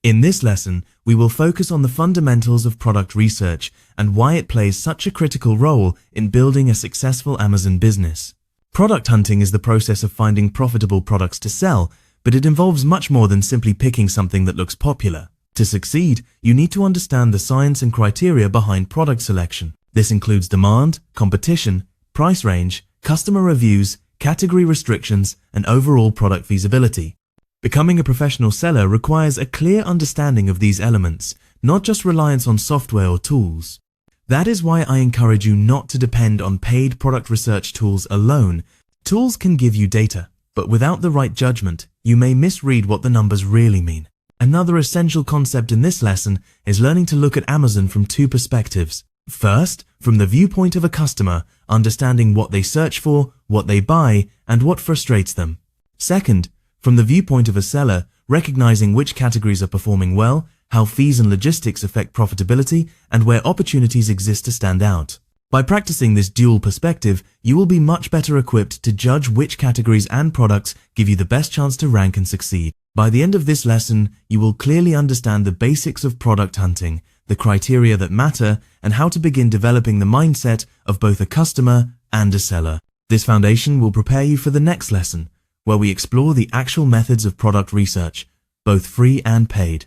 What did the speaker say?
In this lesson, we will focus on the fundamentals of product research and why it plays such a critical role in building a successful Amazon business. Product hunting is the process of finding profitable products to sell, but it involves much more than simply picking something that looks popular. To succeed, you need to understand the science and criteria behind product selection. This includes demand, competition, price range, customer reviews, category restrictions, and overall product feasibility. Becoming a professional seller requires a clear understanding of these elements, not just reliance on software or tools. That is why I encourage you not to depend on paid product research tools alone. Tools can give you data, but without the right judgment, you may misread what the numbers really mean. Another essential concept in this lesson is learning to look at Amazon from two perspectives. First, from the viewpoint of a customer, understanding what they search for, what they buy, and what frustrates them. Second, from the viewpoint of a seller, recognizing which categories are performing well, how fees and logistics affect profitability, and where opportunities exist to stand out. By practicing this dual perspective, you will be much better equipped to judge which categories and products give you the best chance to rank and succeed. By the end of this lesson, you will clearly understand the basics of product hunting, the criteria that matter, and how to begin developing the mindset of both a customer and a seller. This foundation will prepare you for the next lesson, where we explore the actual methods of product research, both free and paid.